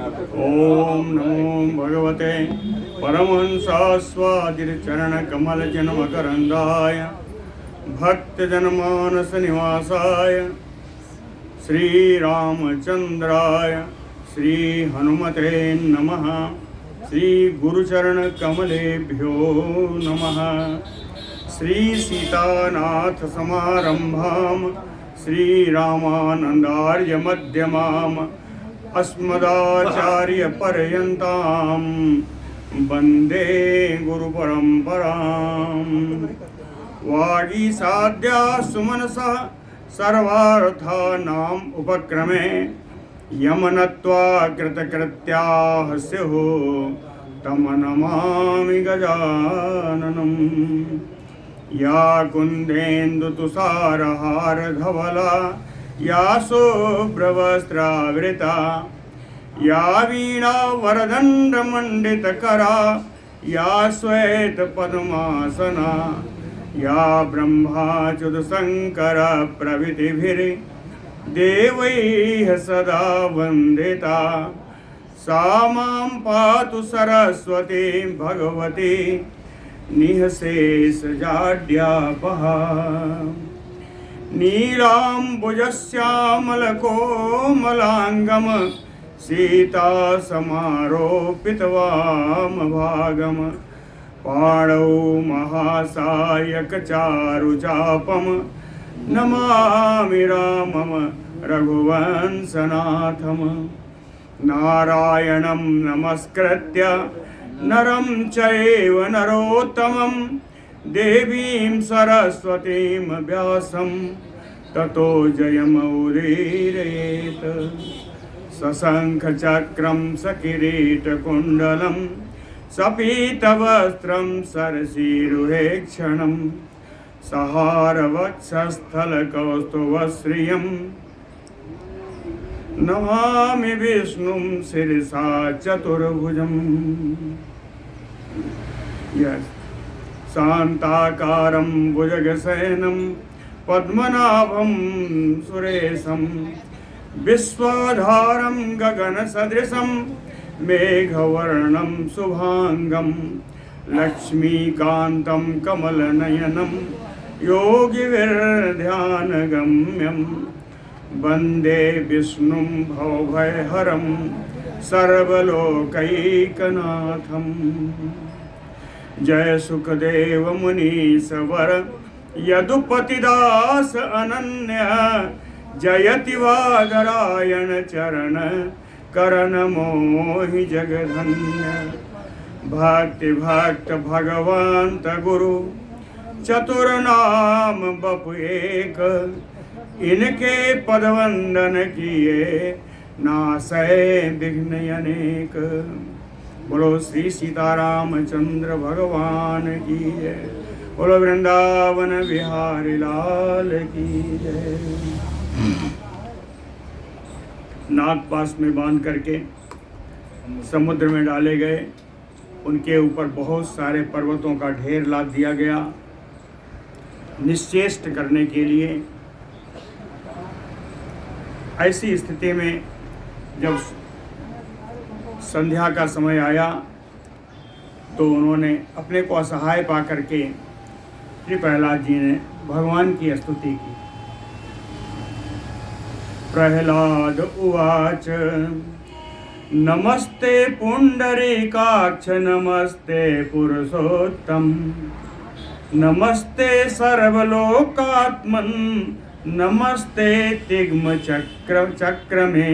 ओम नमो भगवते परमहंसास्वादिचरणकमलजन्मकरन्दाय भक्तजनमानसनिवासाय श्रीरामचन्द्राय श्रीहनुमते नमः। श्रीगुरुचरणकमलेभ्यो नमः। श्रीसीतानाथसमारम्भां श्रीरामानन्दार्यमध्यमाम् अस्मदाचार्यपर्यन्तां वन्दे गुरुपरम्पराम्। वागीसाद्या सुमनसः सर्वार्थानाम् उपक्रमे यमनत्वा कृतकृत्याः स्युः तं नमामि गजाननम्। या कुन्देन्दुतुषारहारधवला या शुभ्रवस्त्रावृता या वीणावरदण्डमण्डितकरा या श्वेतपद्मासना या ब्रह्माच्युतशङ्करप्रभृतिभिर्देवैः सदा वन्दिता सा मां पातु सरस्वती भगवती निःशेषजाड्यापहा। नीलाम्बुजश्यामलकोमलाङ्गं सीतासमारोपितवामभागं पाणौ महासायकचारुचापं नमामि रामं रघुवंशनाथं। नारायणं नमस्कृत्य नरं चैव नरोत्तमं देवीं सरस्वतीं व्यासं ततो जयमुदीरयेत्। सशङ्खचक्रं सकिरीटकुण्डलं सपीतवस्त्रं सरसीरुहेक्षणं सहारवक्षस्थलकौस्तुभश्रियं नमामि विष्णुं शिरसा चतुर्भुजम्। शान्ताकारं भुजगशयनं पद्मनाभं सुरेशं विश्वाधारं गगनसदृशं मेघवर्णं शुभांगं लक्ष्मीकान्तं कमलनयनं योगिभिर्ध्यानगम्यं वन्दे विष्णुं भवभयहरं सर्वलोकैकनाथम्। जय सुखदेव मुनीश्वर यदुपतिदास अनन्य जयति वादरायण चरण करण मोहि जगधन्य। भक्ति भक्त भगवंत गुरु चतुर्नाम बपु एक इनके पदवंदन किए नासै विघ्न अनेक। बोलो श्री सीतारामचंद्र भगवान की जय। बोलो वृंदावन बिहारी लाल की जय। नागपाश में बांध करके समुद्र में डाले गए। उनके ऊपर बहुत सारे पर्वतों का ढेर लाद दिया गया निश्चेष्ट करने के लिए। ऐसी स्थिति में जब संध्या का समय आया तो उन्होंने अपने को असहाय पा करके श्री प्रहलाद जी ने भगवान की स्तुति की। प्रहलाद उवाच नमस्ते पुंडरीकाक्ष नमस्ते पुरुषोत्तम नमस्ते सर्वलोकात्मन नमस्ते तिग्म चक्रमे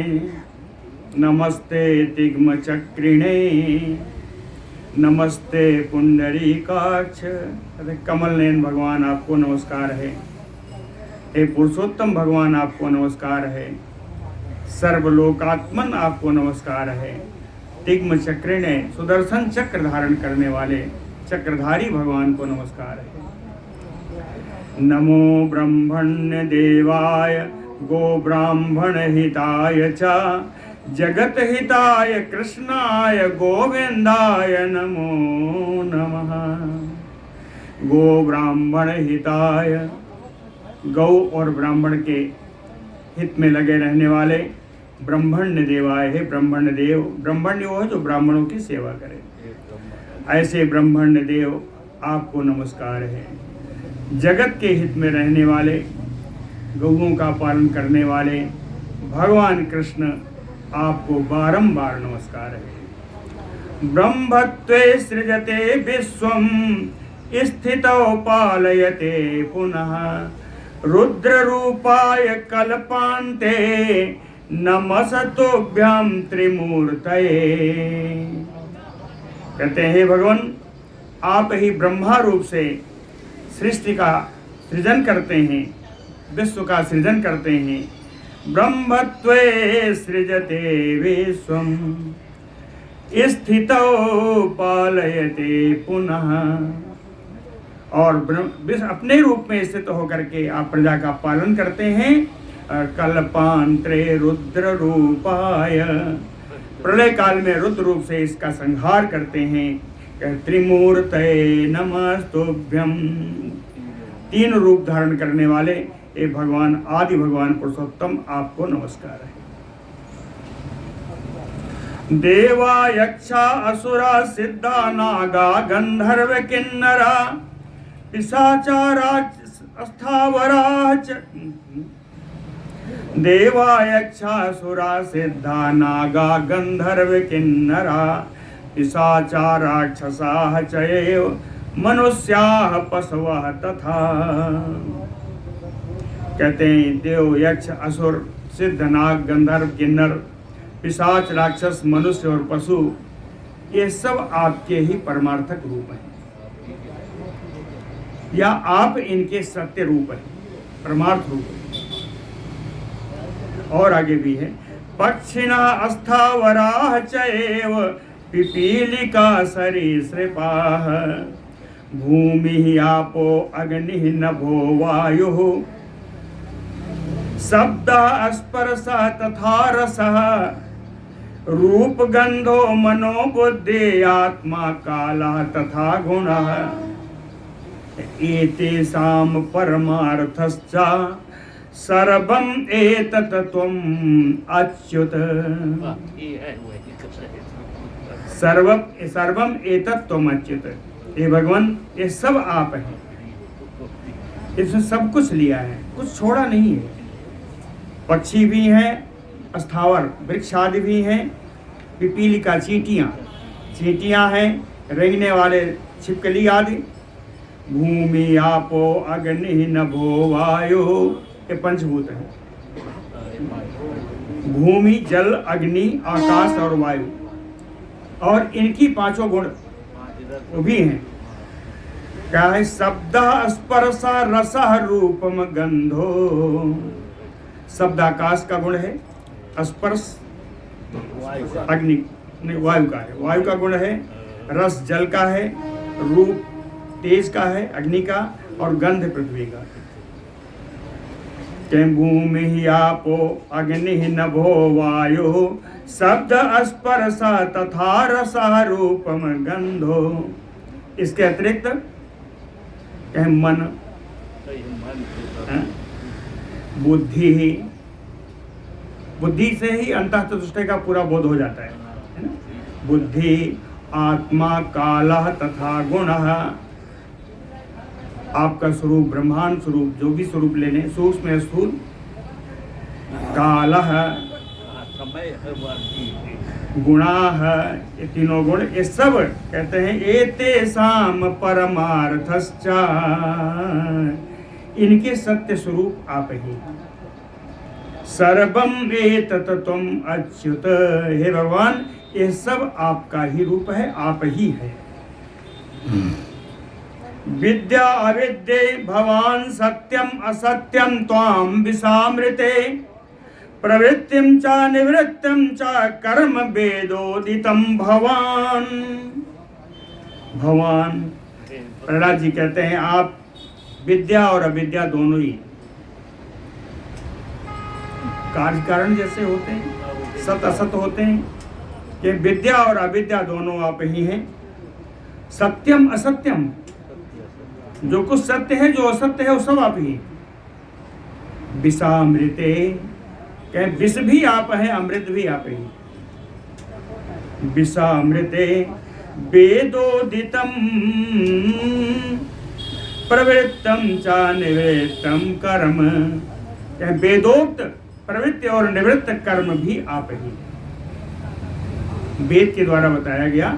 नमस्ते तिग्म चक्रिणे नमस्ते पुंडरीकाक्ष। कमल नयन भगवान आपको नमस्कार है। हे पुरुषोत्तम भगवान आपको नमस्कार है। सर्वलोकात्मन आपको नमस्कार है। तिग्म चक्रिणे सुदर्शन चक्र धारण करने वाले चक्रधारी भगवान को नमस्कार है। नमो ब्रह्मण्य देवाय गो ब्राह्मण हिताय च जगत हिताय कृष्णाय गोविंदाय नमो नमः। गो ब्राह्मण हिताय, गौ और ब्राह्मण के हित में लगे रहने वाले ब्रह्मण्य देवाय, हे ब्रह्मण्य देव। ब्रह्मण्य वो है जो ब्राह्मणों की सेवा करे। ऐसे ब्रह्मण्य देव आपको नमस्कार है। जगत के हित में रहने वाले, गौओं का पालन करने वाले भगवान कृष्ण आपको बारंबार नमस्कार है। ब्रह्मत्वे सृजते विश्वम स्थितौ पालयते पुनः रुद्र रूपाय कल्पान्ते नमस्तुभ्यं त्रिमूर्तये। कहते हैं भगवान, आप ही ब्रह्मा रूप से सृष्टि का सृजन करते हैं, विश्व का सृजन करते हैं। ब्रह्मत्वे सृजते विश्वम स्थितौ पालयते पुनः। और अपने रूप में स्थित होकर के आप प्रजा का पालन करते हैं। कल्पांतरे रुद्र रूपाय, प्रलय काल में रुद्र रूप से इसका संहार करते हैं। त्रिमूर्तये नमस्तुभ्यं, तीन रूप धारण करने वाले ये भगवान आदि भगवान पुरुषोत्तम आपको नमस्कार है। देवा यक्षा असुरा सिद्धा नागा गंधर्व किन्नरा पिशाचारा स्थावरा च। देवा यक्षा असुरा सिद्धा नागा गंधर्व किन्नरा पिशाचा राक्षसाः चैव मनुष्याः पशवः तथा। कहते हैं देव यक्ष असुर सिद्ध नाग गंधर्व किन्नर पिशाच राक्षस मनुष्य और पशु ये सब आपके ही परमार्थक रूप हैं, या आप इनके सत्य रूप हैं, परमार्थ रूप है। और आगे भी है, पक्षिणा अस्थावराः चैव पिपीलिका सरीसृपाः भूमि आपो अग्नि नभो वायुः शब्दः स्पर्शः तथा रसः रूप गंधो मनो बुद्धि आत्मा कालः तथा गुणः एतेषां परमार्थश्च सर्वम् एतत् त्वम् अच्युत। सर्वम् एतत् त्वम् अच्युत। हे भगवान, ये सब आप हैं, इसमें सब कुछ लिया है, कुछ छोड़ा नहीं है। पक्षी भी हैं, स्थावर वृक्ष आदि भी हैं, पिपीलिका चींटियाँ हैं, रेंगने वाले छिपकली आदि। भूमि आपो अग्नि नभो वायु, ये पंचभूत है। भूमि जल अग्नि आकाश और वायु, और इनकी पांचों गुण वो भी हैं। क्या है? शब्द स्पर्श रस रूपम गंधो। शब्द आकाश का गुण है, स्पर्श अग्नि वायु का है, वायु का गुण है, रस जल का है, रूप तेज का है अग्नि का, और गंध पृथ्वी का। भूमि आपो अग्नि नभो वायु शब्द स्पर्श तथा रस रूपम गंधो। इसके अतिरिक्त मन, बुद्धि, बुद्धि से ही अंतःचतुष्टय का पूरा बोध हो जाता है ना? बुद्धि, आत्मा, कालः तथा गुणः। आपका स्वरूप ब्रह्मांड स्वरूप, जो भी स्वरूप लेने, सूक्ष्म स्थूल, कालः, गुणाः, ये तीनों गुण, ये सब कहते हैं एतेषां परमार्थश्च, इनके सत्य स्वरूप आप ही। सर्वम् एतत् त्वम् अच्युत। हे भगवान, ये सब आपका ही रूप है, आप ही है। विद्या अविद्ये भवान सत्यम असत्यम त्वां विसामृते प्रवृत्तिं च निवृत्तिं च कर्म वेदोदितं भवान। भगवान प्रहलाद जी कहते हैं आप विद्या और अविद्या दोनों ही कार्य कारण जैसे होते हैं, सत असत होते हैं, कि विद्या और अविद्या दोनों आप ही हैं। सत्यम असत्यम, जो कुछ सत्य है जो असत्य है वो सब आप ही। विषामृते, कहे विष भी आप हैं, अमृत भी आप ही। विषामृते वेदोदितम प्रवृत्तम च निवृत्तम कर्म। कहे वेदोक्त प्रवृत्ति और निवृत्त कर्म भी आप ही। वेद के द्वारा बताया गया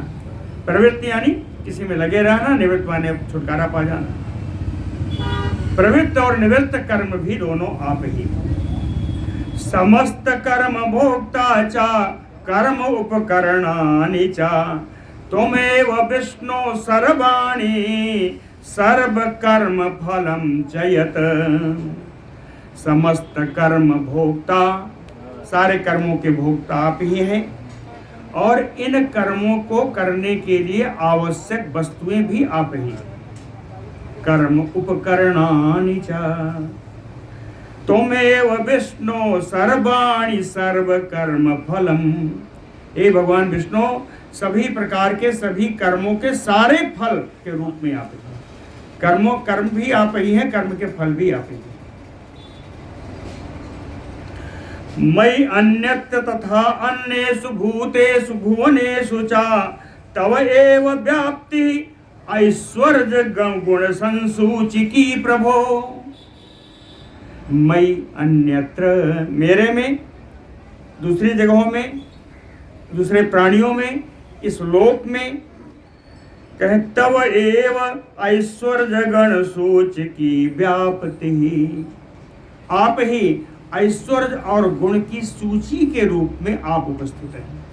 प्रवृत्ति यानी किसी में लगे रहना, निवृत्त माने छुटकारा पा जाना। प्रवृत्त और निवृत्त कर्म भी दोनों आप ही। समस्त कर्म भोक्ता च कर्म उपकरणानि च त्वमेव विष्णु सर्वाणि सर्व कर्म फलम च यत्। समस्त कर्म भोक्ता, सारे कर्मों के भोक्ता आप ही हैं, और इन कर्मों को करने के लिए आवश्यक वस्तुएं भी आप ही। कर्म उपकरणानि च त्वमेव विष्णु सर्वाणि सर्व कर्म फलम। हे भगवान विष्णु, सभी प्रकार के सभी कर्मों के सारे फल के रूप में आप ही। कर्म भी आप ही हैं, कर्म के फल भी आप ही हैं। मयि अन्यत्र तथा अन्येषु भूतेषु भुवनेषु च तव एव व्याप्ति ऐश्वर्य गुण संसूचिकी प्रभो। मयि अन्यत्र, मेरे में, दूसरी जगहों में, दूसरे प्राणियों में, इस लोक में। कहे तव एव ऐश्वर्य गण सूचिकी व्याप्ति। आप ही ऐश्वर्य और गुण की सूची के रूप में आप उपस्थित हैं,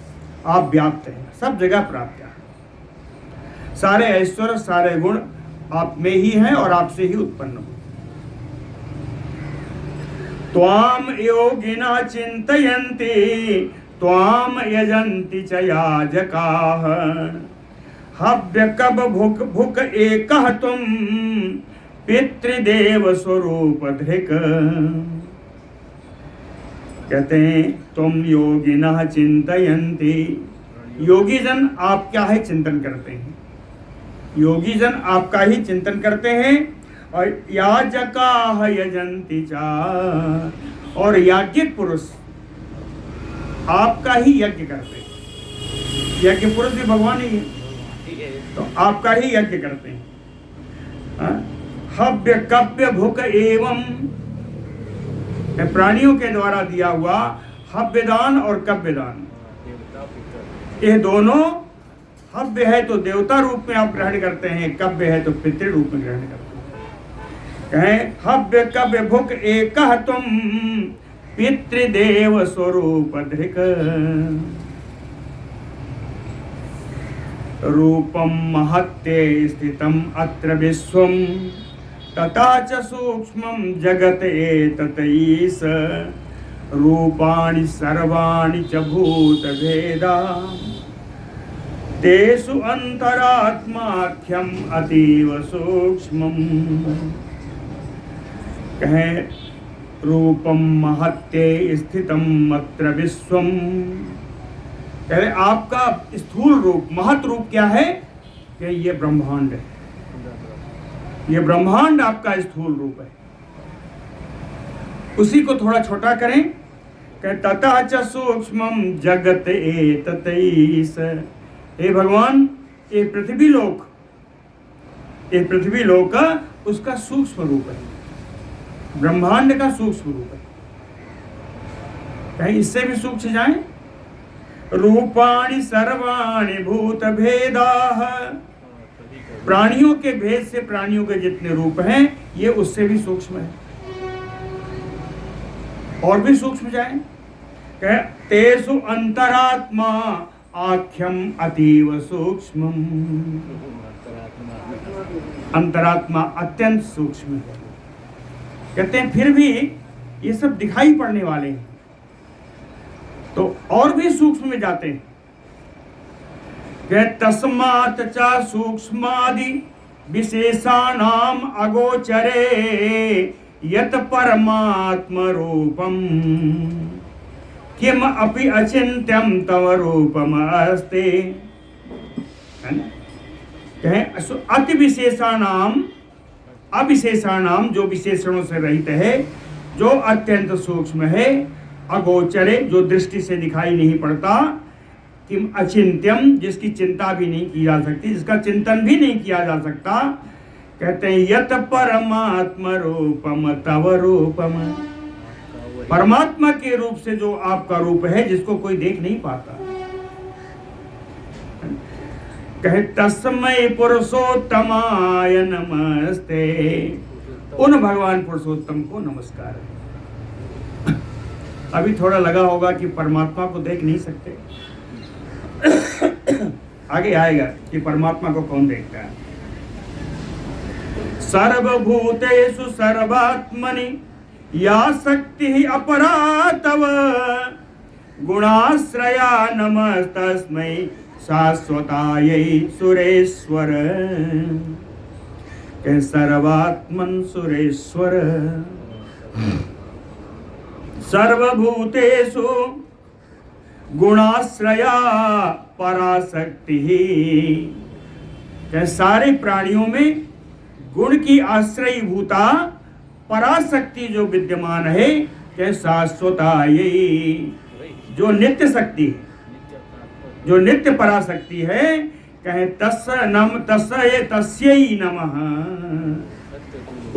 आप व्याप्त हैं, सब जगह प्राप्त हैं। सारे ऐश्वर्य सारे गुण आप में ही हैं और आपसे ही उत्पन्न हो। त्वाम योगिना चिंतयन्ति त्वाम यजन्ति च याजकाः हव्य कब भुक भुक एकः तुम पितृदेव स्वरूप धृक। कहते हैं तुम योगिनः चिंतयन्ति, योगी जन आप क्या है चिंतन करते हैं, योगी जन आपका ही चिंतन करते हैं। और याजकाः यजन्ति च, और याज्ञिक पुरुष आपका ही यज्ञ करते हैं। यज्ञ पुरुष भी भगवान ही है, तो आपका ही यज्ञ करते हैं। हव्य कव्य भुक एवं, प्राणियों के द्वारा दिया हुआ हव्यदान और कव्यदान, ये दोनों, हव्य है तो देवता रूप में आप ग्रहण करते हैं, कव्य है तो पितृ रूप में ग्रहण करते हैं। कहें हव्य कव्य भुक एकः तुम पितृदेव स्वरूप धृक। रूपम महत्ते स्थितम अत्र विश्वम तथा च सूक्ष्मं जगत एतत् ईश रूपाणि सर्वाणि च भूत भेदा तेषु अंतरात्माख्यम अतीव सूक्ष्मम्। कहें रूपम महत्ते स्थितम अत्र विश्वम, कह रहे आपका स्थूल रूप, महत रूप क्या है कि ये ब्रह्मांड है, ये ब्रह्मांड आपका स्थूल रूप है। उसी को थोड़ा छोटा करें, कह तथा च सूक्ष्मम जगत एतत् ईश। हे भगवान, ये पृथ्वी लोक उसका सूक्ष्म रूप है, ब्रह्मांड का सूक्ष्म रूप है। कहीं इससे भी सूक्ष्म जाएं, रूपाणि सर्वाणि भूत भेदाः, प्राणियों के भेद से प्राणियों के जितने रूप हैं ये उससे भी सूक्ष्म है। और भी सूक्ष्म जाएं, कह तेषु अंतरात्मा आख्यम अतीव सूक्ष्मम्। अंतरात्मा अत्यंत सूक्ष्म है। कहते हैं फिर भी ये सब दिखाई पड़ने वाले हैं, तो और भी सूक्ष्म में जाते हैं। तस्मात् च सूक्ष्मादि विशेषाणाम अगोचरे यत परमात्म रूपम किम अपि अचिंत्यम तव रूपम अस्ते। कहें अति विशेषाणाम, अविशेषाणाम जो विशेषणों से रहित है, जो अत्यंत सूक्ष्म है, अगोचरे, जो दृष्टि से दिखाई नहीं पड़ता, किम अचिंत्यम, जिसकी चिंता भी नहीं की जा सकती, जिसका चिंतन भी नहीं किया जा सकता। कहते हैं यत परमात्म रूपम तव रूपम, परमात्मा के रूप से जो आपका रूप है, जिसको कोई देख नहीं पाता। कहे तस्मै पुरुषोत्तमाय नमस्ते, उन भगवान पुरुषोत्तम को नमस्कार है। अभी थोड़ा लगा होगा कि परमात्मा को देख नहीं सकते, आगे आएगा कि परमात्मा को कौन देखता है। सर्वभूतेषु सर्वात्मनि या शक्ति अपरा तव, गुणाश्रया नमस्तस्मै शाश्वतायै सुरेश्वर। के सर्वात्मन सुरेश्वर, सर्वभूतेषु गुणाश्रया पराशक्ति, के सारे प्राणियों में गुण की आश्रय भूता पराशक्ति जो विद्यमान है, के शाश्वता, ये जो नित्य शक्ति है, जो नित्य पराशक्ति है, कहे तस्य नम तस्य तस्यै नमः,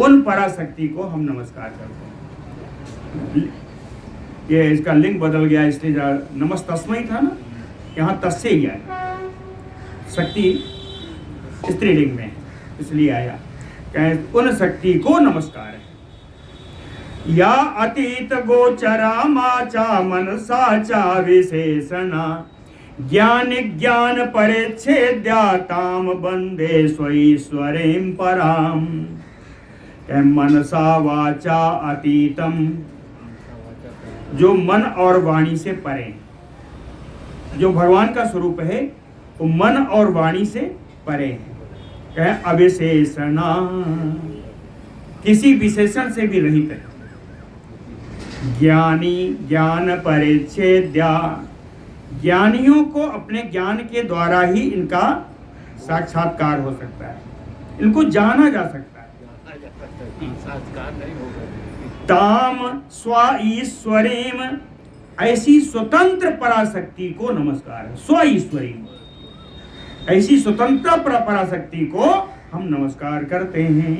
उन पराशक्ति को हम नमस्कार करते हैं। ये इसका लिंग बदल गया, इसलिए नमस्तस्मै था ना, यहाँ तस्य ही आया, शक्ति स्त्रीलिंग में इसलिए आया। कहे उन शक्ति को नमस्कार है। या अतीत गोचरा माचा मनसा चा विशेषणा, ज्ञान ज्ञान परिच्छेद्याताम वंदे स्वईश्वरीं पराम। मनसा वाचा अतीतम, जो मन और वाणी से परे, जो भगवान का स्वरूप है वो मन और वाणी से परे है। कहे अविशेषणा, किसी विशेषण से भी रहित है। ज्ञानी ज्ञान परिच्छेद्या, ज्ञानियों को अपने ज्ञान के द्वारा ही इनका साक्षात्कार हो सकता है, इनको जाना जा सकता है। ताम स्व ईश्वरीम, ऐसी स्वतंत्र पराशक्ति को नमस्कार है। स्व ईश्वरीम, ऐसी स्वतंत्र पराशक्ति को हम नमस्कार करते हैं।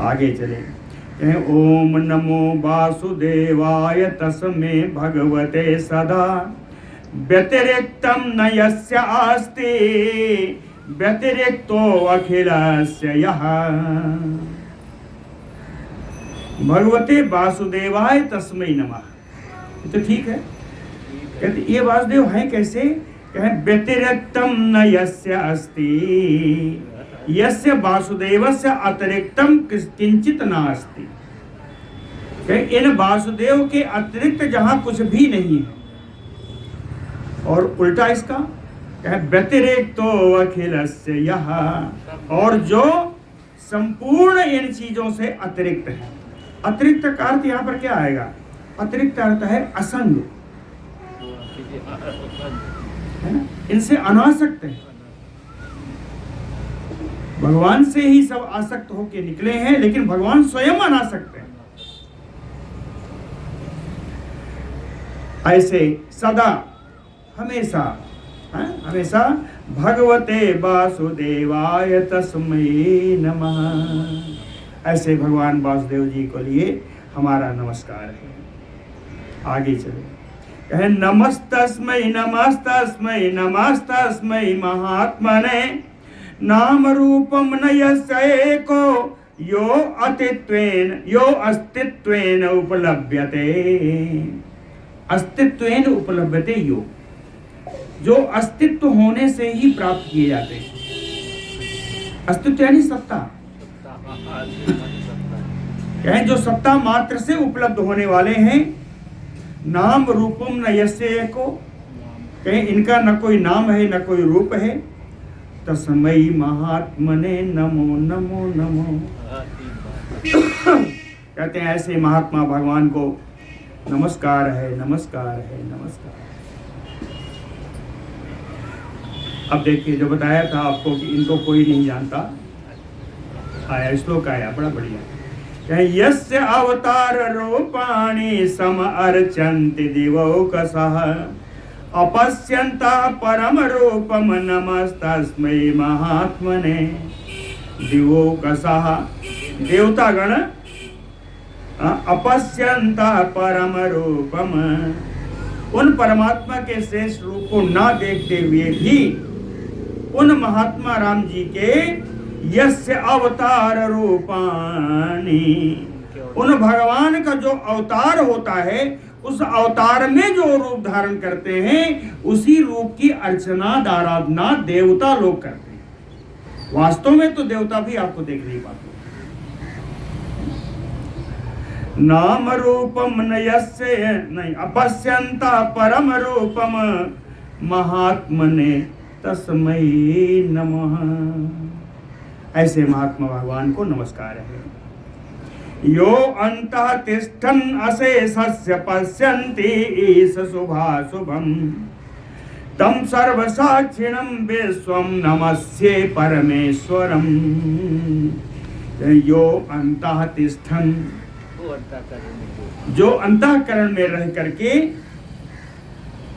आगे चले, ओम नमो वासुदेवाय तस्मै भगवते सदा, व्यतिरिक्तम न यस्य अस्ति व्यतिरिक्तो अखिलस्य यः। भगवते वासुदेवाय तस्मै नमः, तो ठीक है। कहते ये वासुदेव हैं कैसे? कहे व्यतिरिक्तम न यस्य अस्ति, यस्य वासुदेवस्य अतिरिक्तम किंचित नास्ति। इन वासुदेव के अतिरिक्त जहां कुछ भी नहीं है। और उल्टा इसका कहे व्यतिरिक्तो अखिलस्य यः, और जो संपूर्ण इन चीजों से अतिरिक्त है। अतिरिक्त का अर्थ यहाँ पर क्या आएगा? अतिरिक्त अर्थ है असंग, है ना, इनसे अनासक्त है। भगवान से ही सब आसक्त होके निकले हैं, लेकिन भगवान स्वयं अनासक्त हैं। ऐसे सदा हमेशा, हमेशा भगवते वासुदेवाय तस्मै नमः, ऐसे भगवान वासुदेव जी को लिए हमारा नमस्कार है। आगे चले, कहे नमस्तस्मै नमस्तस्मै नमस्तस्मै महात्मने, नाम रूपम न यस्य एको यो अस्तित्वेन उपलभ्यते। अस्तित्वेन उपलभ्यते यो, जो अस्तित्व होने से ही प्राप्त किए जाते हैं। अस्तित्व यानी सत्ता, कहें जो सत्ता मात्र से उपलब्ध होने वाले हैं। नाम रूपम न यस्य एको, कहें इनका न कोई नाम है न कोई रूप है। तस्मै महात्मने नमो नमो नमो, कहते हैं ऐसे महात्मा भगवान को नमस्कार है, नमस्कार है, नमस्कार। अब देखिए, जो बताया था आपको कि इनको कोई नहीं जानता, आया श्लोक आया बड़ा बढ़िया। यस्य अवतार रूपाणि सम अर्चन्ति दिवौकसः अपश्यन्तः परम रूपम नमस्तस्मै महात्मने। दिवौकसः देवतागण अपश्यन्तः परम रूपम, उन परमात्मा के शेष रूप को ना देखते हुए भी उन महात्मा राम जी के यस्य अवतार रूपाणि, उन भगवान का जो अवतार होता है उस अवतार में जो रूप धारण करते हैं उसी रूप की अर्चना आराधना देवता लोग करते हैं। वास्तव में तो देवता भी आपको देख नहीं पाते। नाम रूपम न यस्य नहीं अपश्यन्ता परम रूपम महात्मने तस्मै नमः। ऐसे महात्मा भगवान को नमस्कार है। यो अंतः तिष्ठन् अशेषस्य पश्यन्ति ईश शुभाशुभम् तम सर्वसाक्षिणं विश्वं नमस्ये परमेश्वरम्। यो अंतः तिष्ठन्, जो अंतःकरण में रह करके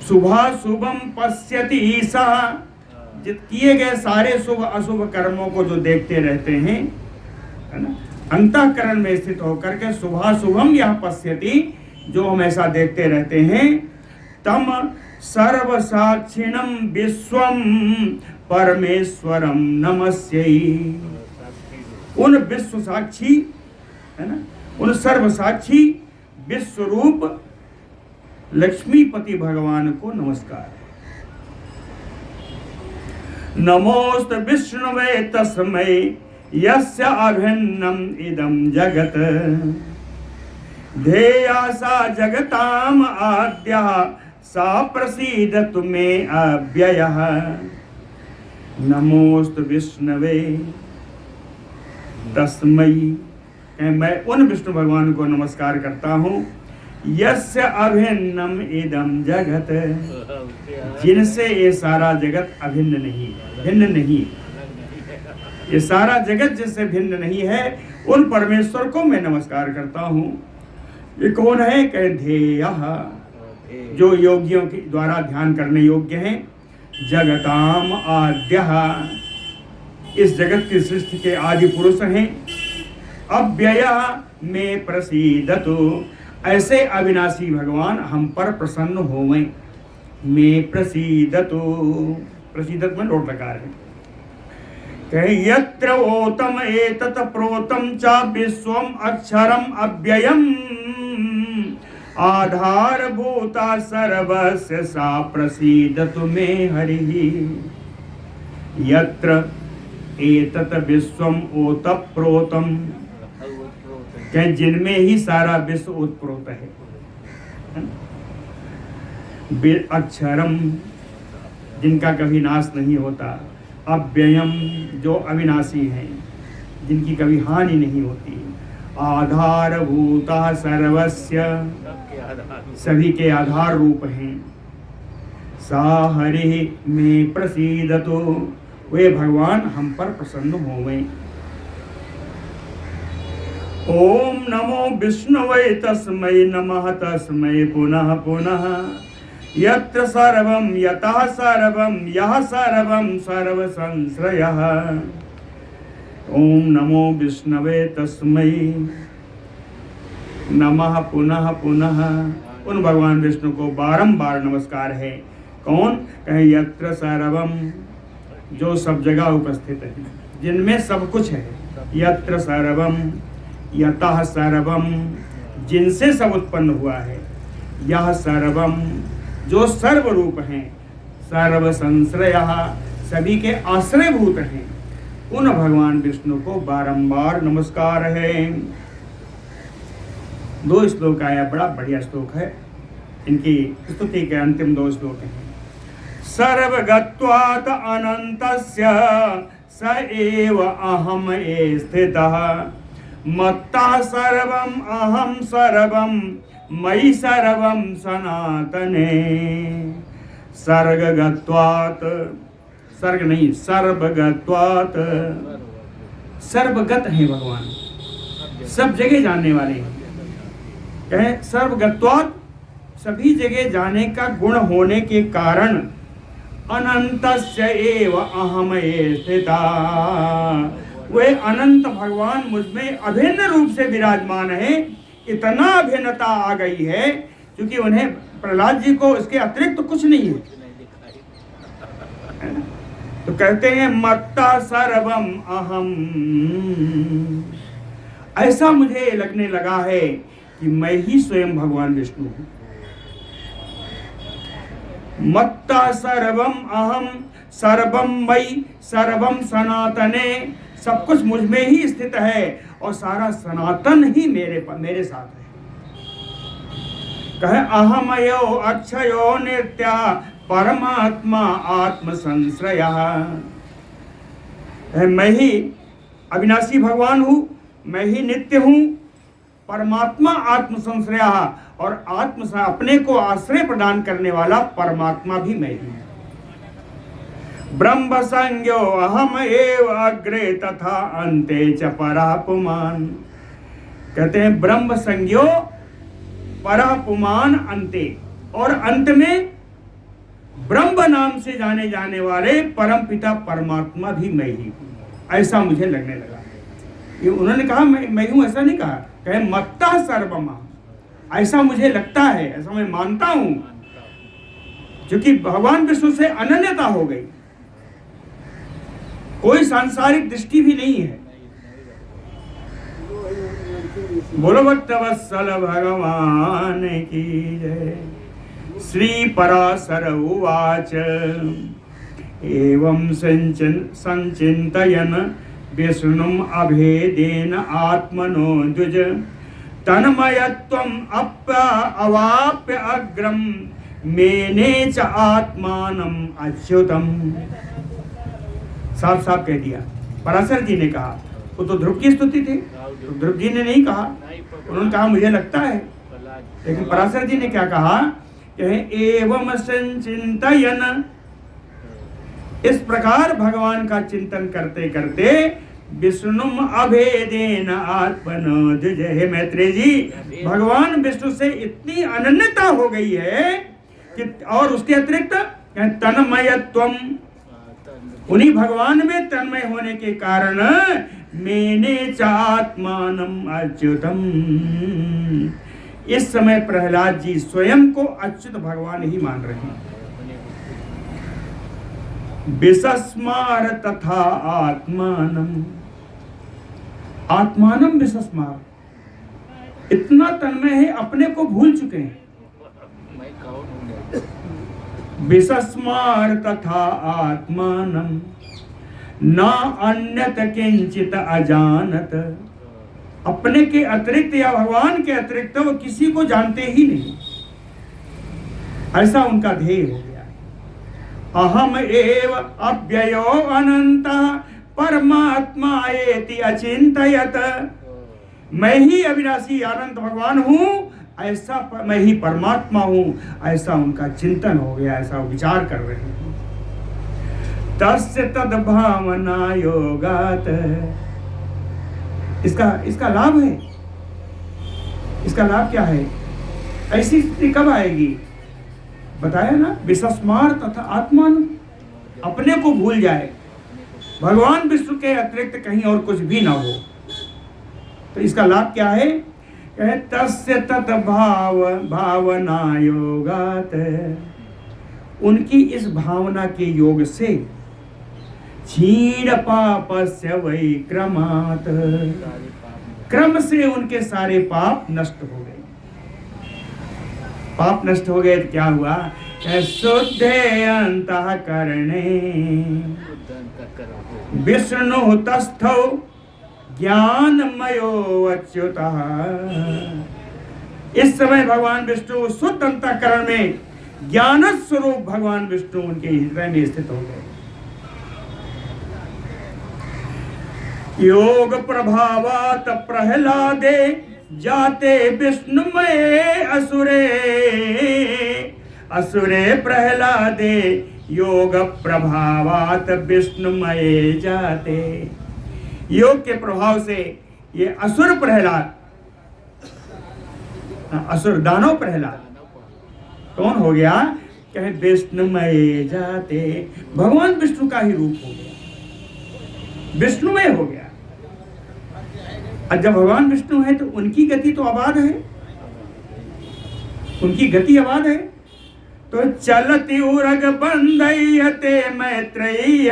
शुभाशुभम पश्यति ईशा, किए गए सारे शुभ अशुभ कर्मों को जो देखते रहते हैं, है ना, अंतःकरण में स्थित होकर के शुभाशुभम यह पश्यति, जो हमेशा देखते रहते हैं, तम सर्वसाक्षिणम विश्वम परमेश्वरम नमस्यै। उन विश्व साक्षी, है ना, उन सर्वसाक्षी विश्वरूप लक्ष्मीपति भगवान को नमस्कार। नमोस्त विष्णुवे तस्मै यस्य अभिन्नम इदं जगत ध्येया सा जगताम आद्यः सा प्रसीदतु मे अव्ययः। नमोस्त विष्णुवे तस्मै, मैं उन विष्णु भगवान को नमस्कार करता हूँ, यस्य अभिन्नम इदम जगत, जिनसे ये सारा जगत अभिन्न नहीं, भिन्न नहीं, ये सारा जगत जिससे भिन्न नहीं है, उन परमेश्वर को मैं नमस्कार करता हूँ। ये कौन है? कह ध्येयः, जो योगियों के द्वारा ध्यान करने योग्य हैं। जगताम आद्यः, इस जगत की सृष्टि के आदि पुरुष हैं। अव्ययः में प्रसीदतु, ऐसे अविनाशी भगवान हम पर प्रसन्न होवें। में प्रसीदतु, प्रसीदत में लोट लकार है। कहे यत्र ओतम एतत प्रोतम च विश्वम अक्षरम अव्ययम आधारभूता सर्वस्य सा प्रसीदतु मे हरिः। यत्र एतत विश्वम ओतप प्रोतम, कहे जिनमें ही सारा विश्व उत्प्रोत है। अक्षरम, जिनका कभी नाश नहीं होता। अव्ययम, जो अविनाशी हैं, जिनकी कभी हानि नहीं होती। आधारभूता सर्वस्य, सभी के आधार रूप हैं। सा हरिः में प्रसीदतु, वे भगवान हम पर प्रसन्न होवें। ओम नमो विष्णुवे तस्मै नमः तस्मै पुनः पुनः। यत्र सर्वं यतः सर्वं यः सर्वं सर्व संश्रयः। ओम नमो विष्णुवे तस्मै नमः पुनः पुनः। उन भगवान विष्णु को बारंबार नमस्कार है। कौन? कहे यत्र सर्वम, जो सब जगह उपस्थित है, जिनमें सब कुछ है। यत्र सर्वम, यतः सर्वम, जिनसे सब उत्पन्न हुआ है। यह सर्वम, जो सर्वरूप हैं। सर्व संश्रयः, सभी के आश्रयभूत हैं। उन भगवान विष्णु को बारंबार नमस्कार है। 2 श्लोक आया, बड़ा बढ़िया श्लोक है। इनकी स्तुति के अंतिम 2 श्लोक हैं। सर्वगत्वात् अनन्तस्य स एव अहम् ए स्थितः मत्तः सर्वम् अहं सर्वं मयि सर्वं सनातने। सर्गगत्वात्, सर्ग नहीं, सर्वगत्वात्, सर्वगत है भगवान, सब जगह जानने वाले हैं। कहें सर्वगत्वात्, सभी जगह जाने का गुण होने के कारण अनंतस्य एव अहमये स्थिता, वे अनंत भगवान मुझ में अभिन्न रूप से विराजमान है। इतना अभिन्नता आ गई है क्योंकि उन्हें, प्रहलाद जी को इसके अतिरिक्त तो कुछ नहीं है। तो कहते हैं मत्ता सर्वम अहम, ऐसा मुझे लगने लगा है कि मैं ही स्वयं भगवान विष्णु हूं। मत्ता सर्वम अहम सर्वम मयि सर्वम सनातने, सब कुछ मुझ में ही स्थित है और सारा सनातन ही मेरे साथ है। कहे अहमयो अक्षयो नित्या परमात्मा आत्म संश्रया, मैं ही अविनाशी भगवान हूँ, मैं ही नित्य हूँ, परमात्मा आत्म संश्रया, और अपने को आश्रय प्रदान करने वाला परमात्मा भी मैं ही हूँ। ब्रह्म संज्ञो अहम एव अग्रे तथा अन्ते च परापुमान, कहते हैं ब्रह्म संज्ञो परापुमान अन्ते, और अंत में ब्रह्म नाम से जाने जाने वाले परम पिता परमात्मा भी मैं ही हूँ। ऐसा मुझे लगने लगा। ये उन्होंने कहा मैं हूँ, ऐसा नहीं कहा। कहे मत्ता सर्वमा, ऐसा मुझे लगता है, ऐसा मैं मानता हूँ, क्योंकि भगवान विष्णु से अनन्यता हो गई, कोई सांसारिक दृष्टि भी नहीं है। बोलो भक्तवत्सल भगवान की जय। श्री पराशर उवाच एवं संचिन्तयन् विष्णुम् अभेदेन आत्मनो द्विज तन्मयत्वम् अवाप्य अग्रम मेने च आत्मानम् अच्युतम्। साफ साफ कह दिया। पराशर जी ने कहा, वो तो ध्रुव की स्तुति थी, तो ध्रुव जी ने नहीं कहा, उन्होंने कहा मुझे लगता है। लेकिन पराशर जी ने क्या कहा, एवं संचिन्तयन्, इस प्रकार भगवान का चिंतन करते करते विष्णुम अभेदेन आत्मनो द्विज, हे मैत्रेय जी, भगवान विष्णु से इतनी अनन्यता हो गई है कि, और उसके अतिरिक्त तन्मयत्वम, उन्हीं भगवान में तन्मय होने के कारण मेने च आत्मानम अच्युतम, इस समय प्रहलाद जी स्वयं को अच्युत भगवान ही मान रहे हैं। विसस्मार तथा आत्मानम, आत्मानम विसस्मार, इतना तन्मय है, अपने को भूल चुके हैं। विसस्मार तथा आत्मानम न अन्यत किंचित अजानत, अपने के अतिरिक्त या भगवान के अतिरिक्त वो किसी को जानते ही नहीं, ऐसा उनका ध्येय हो गया। अहम एव अव्ययो अनंतः परमात्मा एति अचिंतयत, मैं ही अविनाशी अनंत भगवान हूँ, ऐसा मैं ही परमात्मा हूँ, ऐसा उनका चिंतन हो गया, ऐसा विचार कर रहे हैं। तस्य तद्भावना योगात, इसका लाभ है। इसका लाभ क्या है? ऐसी स्थिति कब आएगी? बताया ना, विसस्मार तथा आत्मान, अपने को भूल जाए, भगवान विष्णु के अतिरिक्त कहीं और कुछ भी ना हो। तो इसका लाभ क्या है? तस्य तत् भावना योगात, उनकी इस भावना के योग से क्षीण पापस्य वै क्रमात्, क्रम से उनके सारे पाप नष्ट हो गए। पाप नष्ट हो गए तो क्या हुआ? शुद्धे अंतःकरणे विष्णु तस्थौ ज्ञानमयो अच्युतः, इस समय भगवान विष्णु शुद्ध अंतःकरण में ज्ञान स्वरूप भगवान विष्णु उनके हृदय में स्थित हो गए। योग प्रभावात प्रहलादे जाते विष्णुमये असुरे, असुरे प्रहलादे योग प्रभावात विष्णुमये जाते, योग के प्रभाव से ये असुर प्रहलाद, असुर दानव प्रहलाद कौन हो गया? कहे विष्णुमय जाते, भगवान विष्णु का ही रूप हो गया, विष्णुमय हो गया। और जब भगवान विष्णु है तो उनकी गति तो अबाध है, उनकी गति अबाध है। तो चलति उरग बंधयते मैत्रेय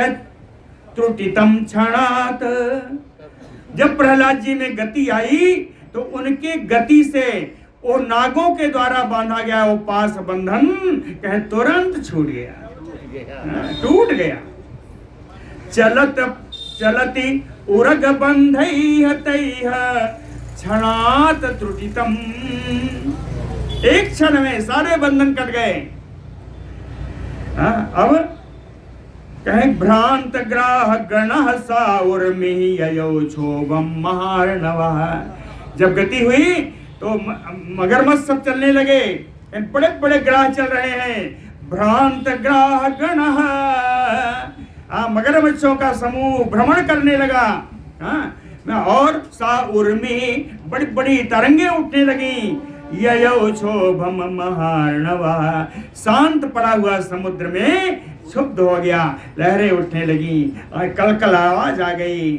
त्रुटितम क्षणात। जब प्रहलाद जी में गति आई तो उनके गति से वो नागों के द्वारा बांधा गया वो पास बंधन कहे तुरंत छूट गया, टूट गया। चलत चलति उरग बंधयते क्षणात त्रुटितम, एक क्षण में सारे बंधन कट गए। अब कहे भ्रांत ग्राह गणः साउर्मिहि ययौ क्षोभम महार्णवः। जब गति हुई तो मगरमच्छ सब चलने लगे, बड़े बड़े ग्राह चल रहे हैं। भ्रांत ग्राह गणः, मगरमच्छों का समूह भ्रमण करने लगा। और सा उर्मी, बड़ी बड़ी तरंगे उठने लगी। ययौ क्षोभम महार्णवा, शांत पड़ा हुआ समुद्र में क्षुब्ध हो गया, लहरें उठने लगी और कलकल आवाज आ गई।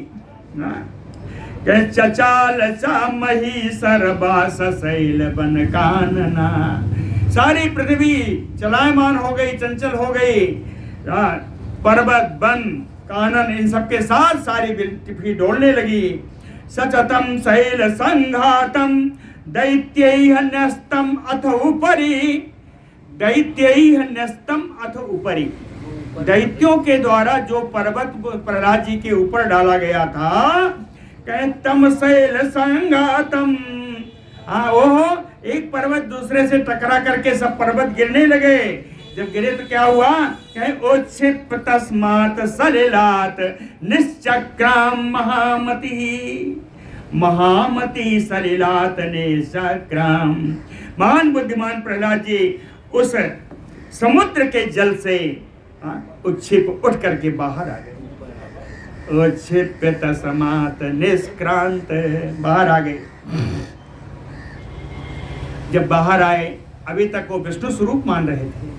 चचाल चामही सरबास शैल बन कानना, सारी पृथ्वी चलायमान हो गई, चंचल हो गई। पर्वत वन कानन इन सबके साथ सारी पृथ्वी डोलने लगी। सचतम शैल संघातम दैत्यैः न्यस्तम अथ उपरि, दैत्यैः न्यस्तम अथ उपरि। दैत्यों के द्वारा जो पर्वत प्रहलाद जी के ऊपर डाला गया था, तम शैल संघातम, ओहो एक पर्वत दूसरे से टकरा करके सब पर्वत गिरने लगे। जब गिरे तो क्या हुआ? ओक्षिप तस्मात् सलिलात् निश्चक्राम महामति, महामति सलिलात निश्चक्राम। महान बुद्धिमान प्रहलाद जी उस समुद्र के जल से उच्छिप उठ करके बाहर आ गए। उच्छिप तस्मात् निष्क्रांत, बाहर आ गए। जब बाहर आए, अभी तक वो विष्णु स्वरूप मान रहे थे,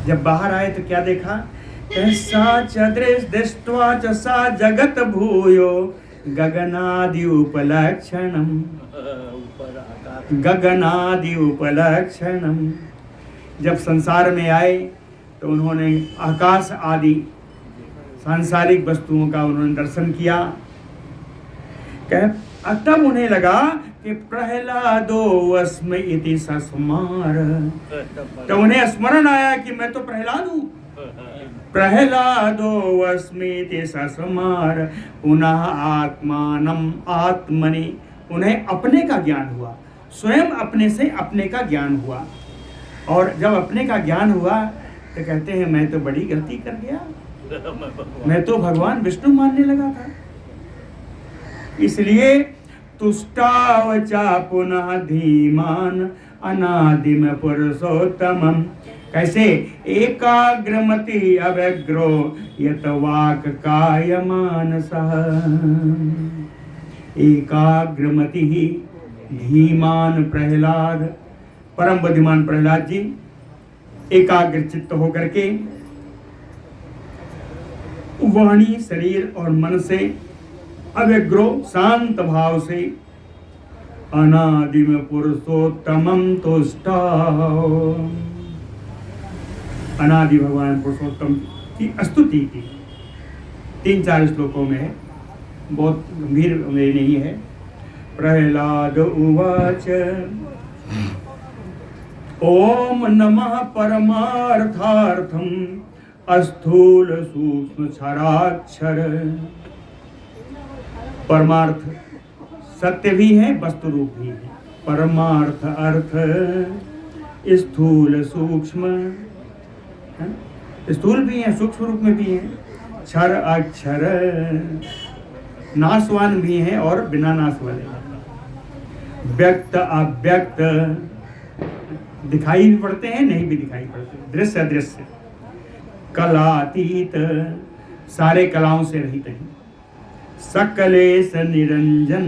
जब बाहर आए तो क्या देखा? सा च दृष्ट्वा च सा जगत भूयो गगनादि उपलक्षणम, गगनादि उपलक्षणम। जब संसार में आए तो उन्होंने आकाश आदि सांसारिक वस्तुओं का उन्होंने दर्शन किया। तब उन्हें लगा कि प्रहलादो अस्मि इति सस्मार, तो उन्हें स्मरण आया कि मैं तो प्रहलाद हूँ। प्रहलादो अस्मि इति सस्मार पुनः आत्मानम आत्मनि, उन्हें अपने का ज्ञान हुआ, स्वयं अपने से अपने का ज्ञान हुआ। और जब अपने का ज्ञान हुआ तो कहते हैं मैं तो बड़ी गलती कर गया, मैं तो भगवान विष्णु मानने लगा था। इसलिए तुष्टावचा पुनः धीमान अनादिम पुरुषोत्तमम। कैसे? एकाग्रमति अव्यग्रो यत वाक काय मानसः, एकाग्रमति धीमान प्रहलाद, परम बुद्धिमान प्रहलाद जी एकाग्र चित्त होकर के वाणी शरीर और मन से अव्यग्रो शांत भाव से अनादिम पुरुषोत्तमम तुष्टा, अनादि भगवान पुरुषोत्तम की स्तुति की 3-4 श्लोकों में है, बहुत गंभीर में नहीं है। प्रहलाद उवाच ओम नमः परमार्थार्थम अस्थूल सूक्ष्म क्षराक्षर। परमार्थ सत्य भी है, वस्तु रूप भी है। परमार्थ अर्थ स्थूल सूक्ष्म, स्थूल भी है सूक्ष्म रूप में भी है। क्षर अक्षर नाशवान भी है और बिना नाश वाले। व्यक्त अव्यक्त, दिखाई भी पड़ते हैं नहीं भी दिखाई पड़ते, दृश्य अदृश्य। कलातीत, सारे कलाओं से रहित हैं। सकलेश निरंजन,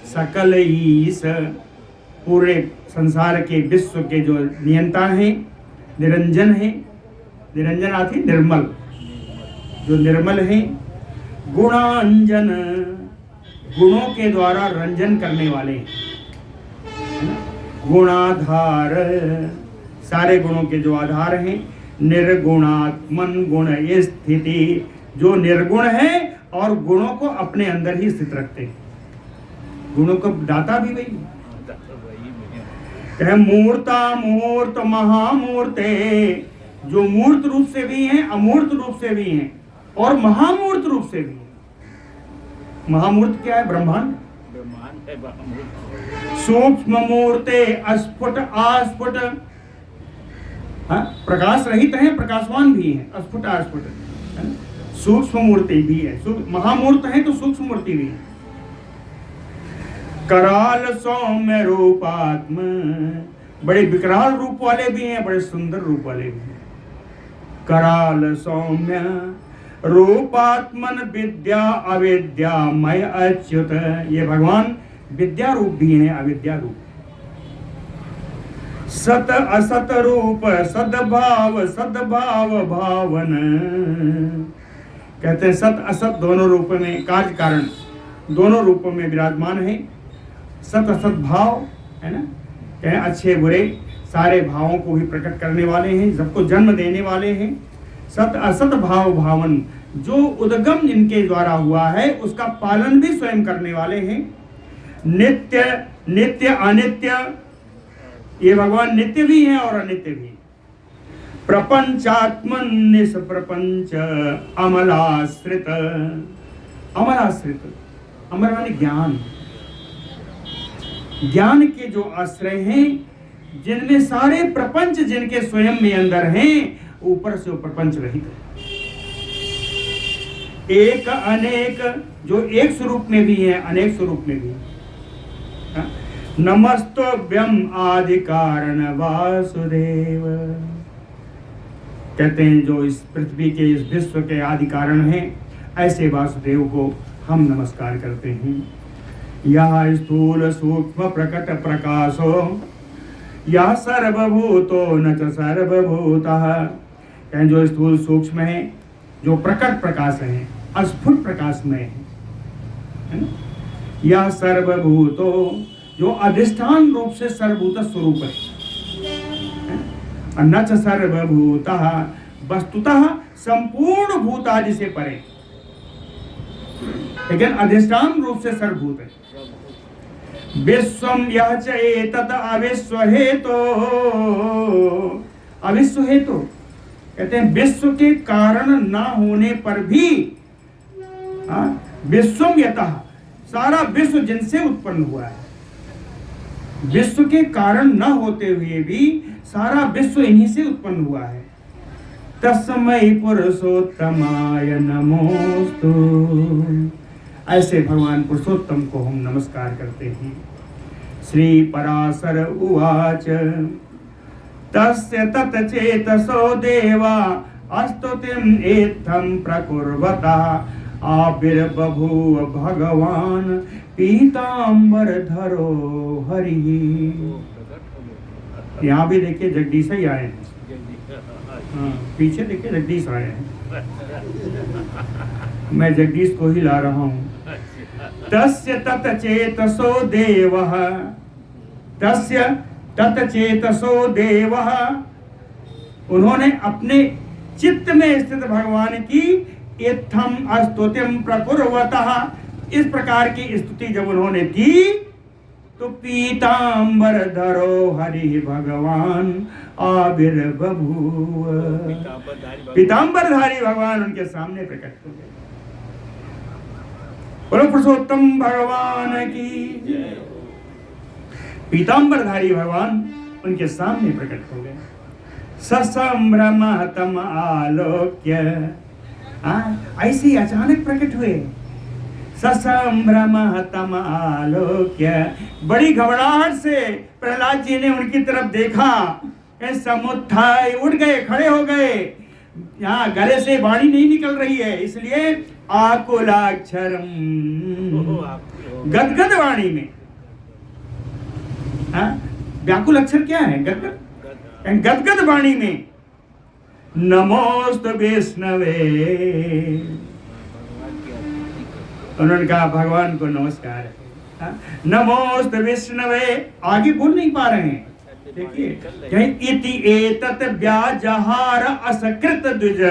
सकल ईश, पूरे संसार के विश्व के जो नियंता हैं, निरंजन है, निरंजन आती निर्मल, जो निर्मल है। गुणांजन, गुणों के द्वारा रंजन करने वाले। गुणाधार, सारे गुणों के जो आधार हैं। निर्गुणात्मन, गुण स्थिति, जो निर्गुण है और गुणों को अपने अंदर ही स्थित रखते हैं। गुणों को दाता भी वही है। मूर्ता मूर्त महामूर्ते, जो मूर्त रूप से भी हैं, अमूर्त रूप से भी हैं और महामूर्त रूप से भी। महामूर्त क्या है? ब्रह्मांड। सूक्ष्म मूर्ते अस्फुट आस्फुट, प्रकाश रहित है, प्रकाशवान भी है, अस्फुट आस्फुट, सूक्ष्म मूर्ति भी है। महामूर्त है तो सूक्ष्म मूर्ति भी है। कराल सौम्य रूपात्म, बड़े विकराल रूप वाले भी हैं, बड़े सुंदर रूप वाले भी हैं। कराल सौम्य रूपात्मन विद्या अविद्यामय अच्युत, ये भगवान विद्या रूप भी हैं, अविद्या रूप। सत असत रूप सद्भाव, सद्भाव भावन, कहते हैं सत असत दोनों रूप में, कार्य कारण दोनों रूपों में विराजमान है। सत असत भाव है ना, कहें अच्छे बुरे सारे भावों को भी प्रकट करने वाले हैं, सबको जन्म देने वाले हैं। सत असत भाव भावन, जो उद्गम जिनके द्वारा हुआ है उसका पालन भी स्वयं करने वाले हैं। नित्य नित्य अनित्य, ये भगवान नित्य भी हैं और अनित्य भी। प्रपंचात्मन निष्प्रपंच अमलाश्रित, अमलाश्रित, अमर माने ज्ञान, ज्ञान के जो आश्रय हैं, जिनमें सारे प्रपंच जिनके स्वयं में अंदर हैं, ऊपर से प्रपंच रहित है। एक अनेक, जो एक स्वरूप में भी है, अनेक स्वरूप में भी है। नमस्तोभ्यम आदि कारण वासुदेव, कहते हैं जो इस पृथ्वी के, इस विश्व के आदि कारण हैं, ऐसे वासुदेव को हम नमस्कार करते हैं। यह स्थूल सूक्ष्म प्रकट प्रकाशो, यह सर्वभूतो न च सर्वभूतः, जो स्थूल सूक्ष्म है, जो प्रकट प्रकाश है, अस्फुट प्रकाश में है। यह सर्वभूतो, जो अधिष्ठान रूप से सर्वभूत स्वरूप है। न च सर्वभूतः, वस्तुतः संपूर्ण भूत आदि से परे, लेकिन अधिष्ठान रूप से सर्वभूत है। विश्वम यह च एतत् अविश्व हेतु, अविश्व हेतु कहते हैं विश्व के कारण न होने पर भी, विश्वम यतः, सारा विश्व जिनसे उत्पन्न हुआ है, विश्व के कारण न होते हुए भी सारा विश्व इन्हीं से उत्पन्न हुआ है। तस्मै पुरुषोत्तमाय नमोस्तु, ऐसे भगवान पुरुषोत्तम को हम नमस्कार करते हैं। श्री पराशर उवाच तस्य ततचेतसो देवा स्तुतिम् एत्थं प्रकुर्वतः आविर्बभूव भगवान पीताम्बरधरो हरि। यहाँ भी देखिए जगदीश ही आए हैं, पीछे देखिए जगदीश आए हैं, मैं जगदीश को ही ला रहा हूँ। तस्य ततचेतसो देवः, तस्य ततचेतसो देवः, उन्होंने अपने चित्त में स्थित भगवान की इत्थम स्तुतिम प्रकुर्वतः, इस प्रकार की स्तुति जब उन्होंने की तो पीताम्बर धरो हरि भगवान आविर्बभूव, पीताम्बरधारी भगवान उनके सामने प्रकट हो गए। बोलो पुरुषोत्तम भगवान की। पीताम्बरधारी भगवान उनके सामने प्रकट हो गए। ससंभ्रम तम आलोक्य, ऐसे ही अचानक प्रकट हुए। ससंभ्रम तम आलोक्य, बड़ी घबराहट से प्रहलाद जी ने उनकी तरफ देखा, समुत्थाय, उठ गए, खड़े हो गए। यहाँ गले से वाणी नहीं निकल रही है, इसलिए आकुलाक्षरम, गदगद वाणी में। व्याकुल अक्षर क्या है? गदगद। गदगद वाणी में नमोस्तु विष्णवे, उन्होंने कहा भगवान को नमस्कार है। नमोस्तु विष्णवे, आगे बोल नहीं पा रहे हैं, देखिए इति एतत् व्याजहार असकृत द्विज,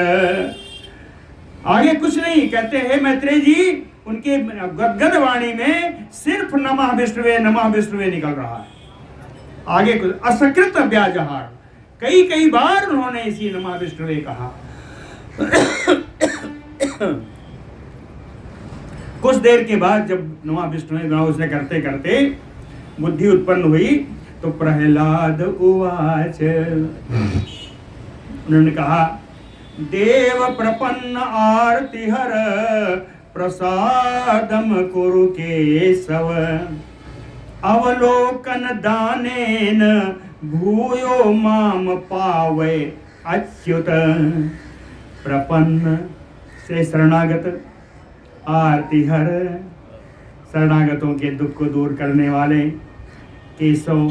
आगे कुछ नहीं कहते हैं मैत्रेय जी, उनके गदगद वाणी में सिर्फ नमः विष्णुवे निकल रहा है, आगे कुछ असकृत व्याजहार, कई बार उन्होंने इसी नमः विष्णुवे कहा। कुछ देर के बाद जब नमः विष्णुवे से करते करते बुद्धि उत्पन्न हुई तो प्रहलाद उवाच, उन्होंने कहा देव प्रपन्न आरति हर प्रसादम कुरु केशव, अवलोकन दानेन भूयो माम पावे अच्युत। प्रपन्न से शरणागत, आरति हर शरणागतों के दुख को दूर करने वाले, केशव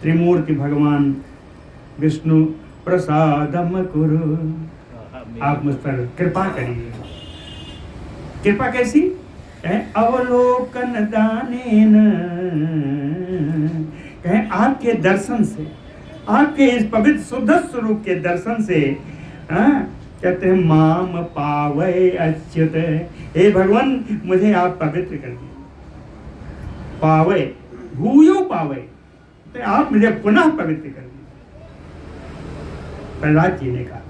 त्रिमूर्ति भगवान विष्णु, प्रसादम कुरु, आप मुझ पर कृपा करिए। कृपा कैसी? अवलोकन दानेन, कहें आपके दर्शन से, आपके इस पवित्र शुद्ध स्वरूप के दर्शन से, कहते हैं माम पावै अच्युत, हे भगवान मुझे आप पवित्र कर दिए। पावै, भूयो पावै, तो आप मुझे पुनः पवित्र कर दिए। प्रहलाद जी ने कहा।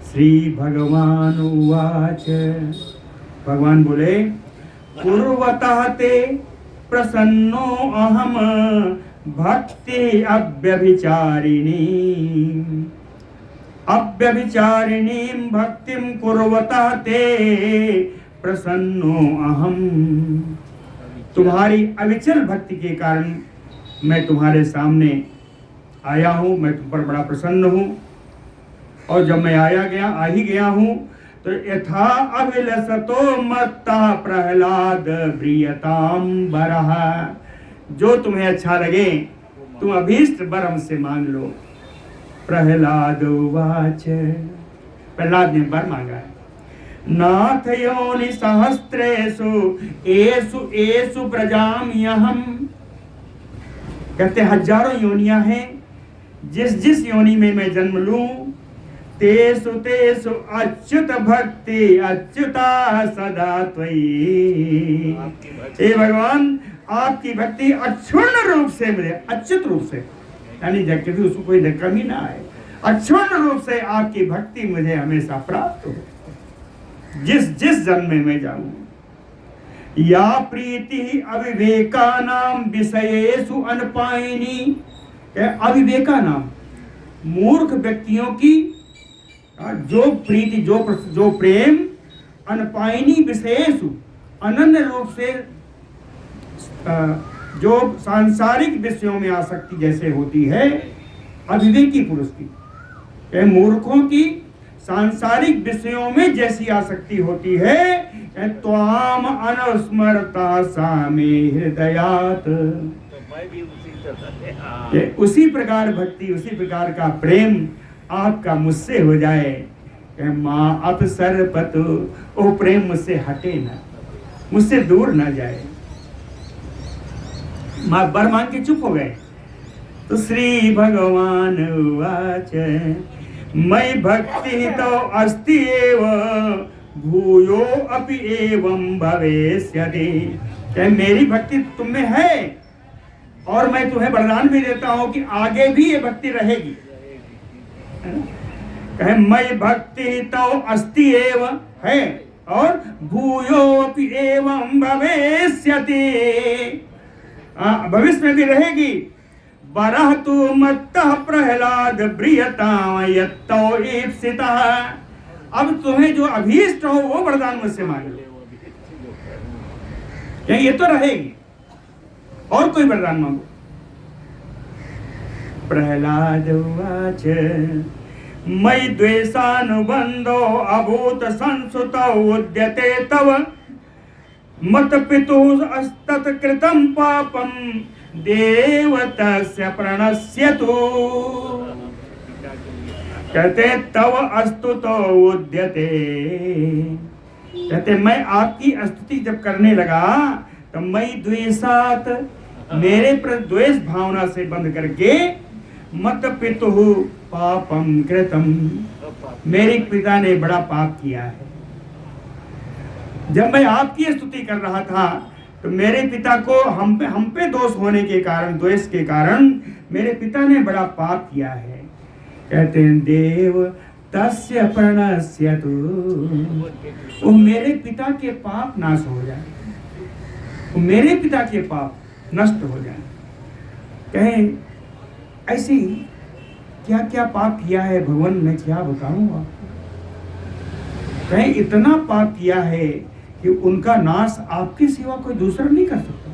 श्री भगवान उवाच, भगवान बोले पूर्वतः ते प्रसन्नो अहम भक्ति अव्यभिचारिणी, अव्यभिचारिणीं भक्तिं कुर्वतः ते प्रसन्नो अहम, तुम्हारी अविचल भक्ति के कारण मैं तुम्हारे सामने आया हूँ, मैं तुम पर बड़ा प्रसन्न हूँ। और जब मैं आ ही गया हूँ तो यथा अभिलषतो मत्ता प्रहलाद प्रियताम बरह, जो तुम्हें अच्छा लगे तुम अभीष्ट वर हमसे मांग लो। प्रहलाद उवाच, प्रहलाद ने वर मांगा है। नाथ योनि सहस्रेषु एषु एषु प्रजाम्यहम्, कहते हजारों योनियां हैं, जिस योनि में मैं जन्म लूं, तेषु तेषु अच्युत भक्ति अच्युता सदा त्वयि, हे भगवान आपकी भक्ति अक्षुण्ण रूप से मुझे, अच्युत रूप से, यानी जब कभी उसको कोई कमी ना आए, अक्षुण्ण रूप से आपकी भक्ति मुझे हमेशा प्राप्त हो, जिस जन्म में मैं जाऊं। या प्रीति अविवेकानाम विषयेषु अनपायिनी, अविवेकानाम मूर्ख व्यक्तियों की जो प्रीति, जो प्रेम, अनपायिनी विषयेषु अनन्य रूप से, जो सांसारिक विषयों में आसक्ति जैसे होती है अविवेकी पुरुष की, मूर्खों की सांसारिक विषयों में जैसी आसक्ति होती है, त्वाम अनुस्मरता सामे हृदयात, उसी प्रकार भक्ति, उसी प्रकार का प्रेम आपका मुझसे हो जाए। माँ अपसरपतु, वो प्रेम मुझसे हटे ना, मुझसे दूर ना जाए। माँ बर मांग के चुप हो गए तो श्री भगवान उवाच, मयि भक्ति तो अस्ति एव भूयो अपि एवं भविष्यति, क्या मेरी भक्ति तुम में है और मैं तुम्हें वरदान भी देता हूं कि आगे भी ये भक्ति रहेगी। कहे मयि भक्ति तो अस्ति एव है और भूयो अपि एवं भविष्यति, भविष्य में भी रहेगी। बरह तु मत्तः प्रहलाद प्रियताम यत्तो ईप्सितः, अब तुम्हें जो अभीष्ट हो वो वरदान मुझसे मांग लो, क्या ये तो रहेगी, और कोई वरदान मांगो। प्रहलाद उवाच, मयि द्वेषानुबंधो अभूत संसुतौ उद्यते तव मत पितुः अस्तत् कृतं पापं देव तस्य प्रणश्यतु। कहते तव स्तुतो उद्यते, कहते मैं आपकी स्तुति जब करने लगा तो मयि द्वेषात, मेरे पर द्वेष भावना से बंद करके, मत पितुः पापम कृतम, मेरे पिता ने बड़ा पाप किया है। जब मैं आपकी स्तुति कर रहा था तो मेरे पिता को हम पे दोष होने के कारण, द्वेष के कारण मेरे पिता ने बड़ा पाप किया है। कहते हैं देव तस्य प्रणश्यतु, वो मेरे पिता के पाप नाश हो जाए, वो मेरे पिता के पाप नष्ट हो जाए। कहें ऐसी क्या क्या पाप किया है भगवान, मैं क्या बताऊं आपको। कहें इतना पाप किया है कि उनका नाश आपके सिवा कोई दूसरा नहीं कर सकता।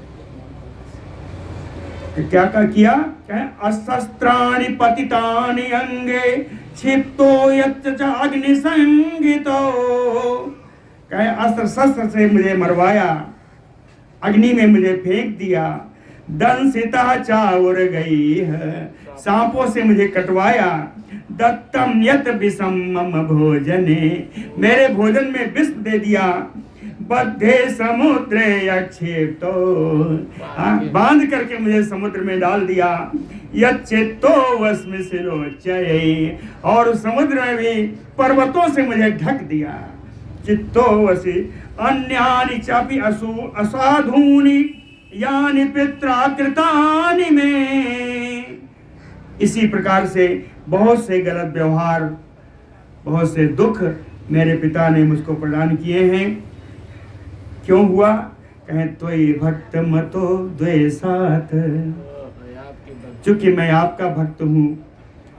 क्या किया? कहें अशस्त्राणि पतितानि अंगे क्षिप्तो यच्च अग्नि संगितो, कहें अस्त्र शस्त्र से मुझे मरवाया, अग्नि में मुझे फेंक दिया, दंसिता चाउर गई है, सांपों से मुझे कटवाया, दत्तम यत विषम मम भोजने, मेरे भोजन में विष दे दिया, बद्धे समुद्रे अक्षेप्तो, बांध करके मुझे समुद्र में डाल दिया, यच्चित्तो वस्मि सिलोच्चये, और समुद्र में भी पर्वतों से मुझे ढक दिया, चित्तो वसि अन्यानि चापि असाधूनि यानि पित्राकृतानि में। इसी प्रकार से बहुत से गलत व्यवहार, बहुत से दुख मेरे पिता ने मुझको प्रदान किए हैं। क्यों हुआ? कहें त्वयि भक्त मतो द्वेषात्, चूंकि मैं आपका भक्त हूँ,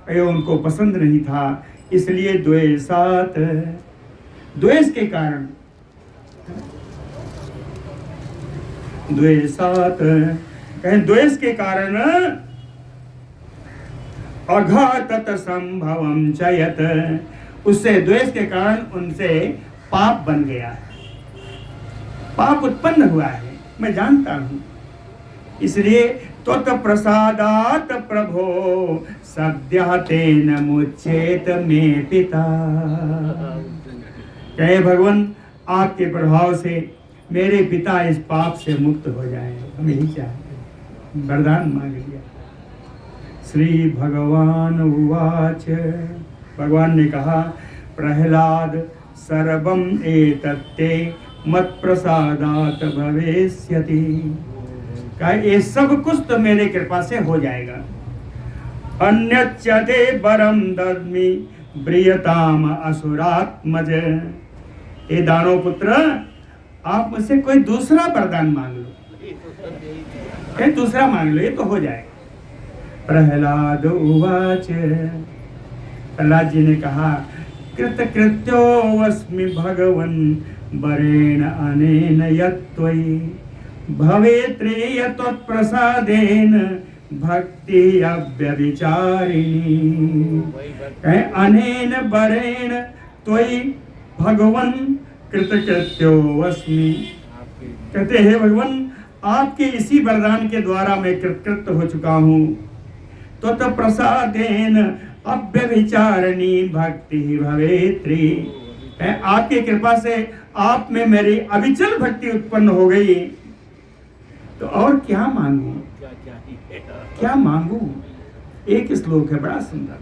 ये उनको पसंद नहीं था, इसलिए द्वेषात्, द्वेष के कारण, द्वेषात्, कहें द्वेष के कारण अघातत संभवम चयत, उससे द्वेष के कारण उनसे पाप बन गया है, पाप उत्पन्न हुआ है, मैं जानता हूं। इसलिए त्वत् प्रसादात प्रभो सद्यः तेन मुच्येत मे पिता, कहे भगवान आपके प्रभाव से मेरे पिता इस पाप से मुक्त हो जाए, हम यही चाहते हैं, वरदान मांग लिया। श्री भगवान उवाच, भगवान ने कहा प्रहलाद सर्वम एतत्ते मत प्रसादात भवेष्यति, कहा ये सब कुछ तो मेरे कृपा से हो जाएगा। अन्यच्यते वरम दद्मि ब्रियताम असुरात्मज, ये दानव पुत्र आप मुझसे कोई दूसरा वरदान मांग लो, कहीं दूसरा मांग लो, ये तो हो जाएगा। प्रहलाद उवाच, प्रहलाद जी ने कहा कृतकृत्यो वस्मि भगवन् वरेण अनेन यत्त्वयि भवेत्रेय त्वत्प्रसादेन भक्ति अव्यभिचारिणी, कहे अनेन वरेण त्वयि भगवन् कृतकृत्यो वस्मि, कहते हैं भगवान आपके इसी वरदान के द्वारा मैं कृतकृत्य हो चुका हूँ। त्वत्प्रसादेन अव्यभिचारिणी भक्ति भवेत्री, आपकी कृपा से आप में मेरी अविचल भक्ति उत्पन्न हो गई, तो और क्या मांगू, क्या मांगू। एक श्लोक है बड़ा सुंदर,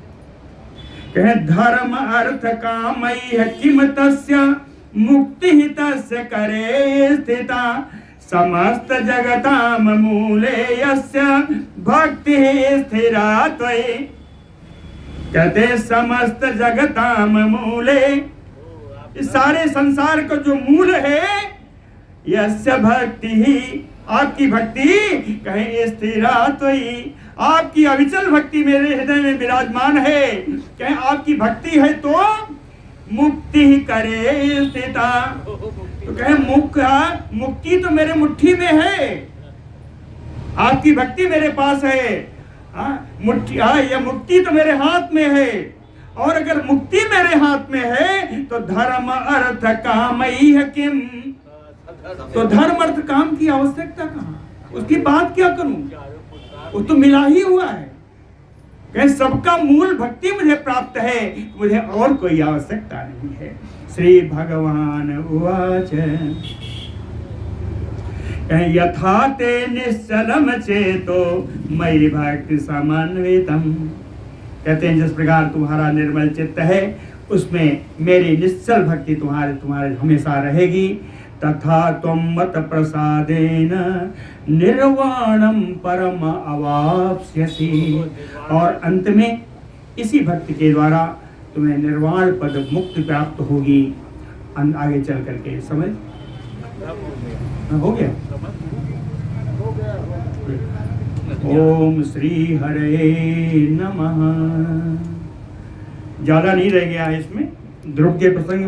कहे धर्म अर्थ कामैः किम तस्य मुक्ति तस्य करे स्थिता, समस्त जगताम मूले यस्य भक्ति स्थिरा त्वयि, कहते समस्त जगताम मूले, इस सारे संसार का जो मूल है, यस्य भक्ति ही, आपकी भक्ति, कहे स्थिरा त्वयि, आपकी अविचल भक्ति मेरे हृदय में विराजमान है, कहे आपकी भक्ति है तो मुक्ति ही करे स्थिता, तो कहे मुक्ति तो मेरे मुट्ठी में है, आपकी भक्ति मेरे पास है, मुट्ठी, यह मुक्ति तो मेरे हाथ में है, और अगर मुक्ति मेरे हाथ में है तो धर्म अर्थ काम ही है किम, तो धर्म अर्थ काम की आवश्यकता कहाँ, उसकी बात क्या करूं, वो तो मिला ही हुआ है। कहीं सबका मूल भक्ति मुझे प्राप्त है, मुझे और कोई आवश्यकता नहीं है। श्री भगवान उवाच यथा ते निश्चलम चेतो मयि भक्ति समन्वितम, कहते हैं जिस प्रकार तुम्हारा निर्मल चित्त है उसमें मेरी निश्चल भक्ति तुम्हारे हमेशा रहेगी। तथा तुम मत प्रसादेन निर्वाणम परम अवाप्स्यसि, और अंत में इसी भक्ति के द्वारा तुम्हें निर्वाण पद मुक्ति प्राप्त होगी आगे चल करके। समझ हो गया? ओम श्री हरे नमः। ज्यादा नहीं रह गया है इसमें, ध्रुव के प्रसंग में।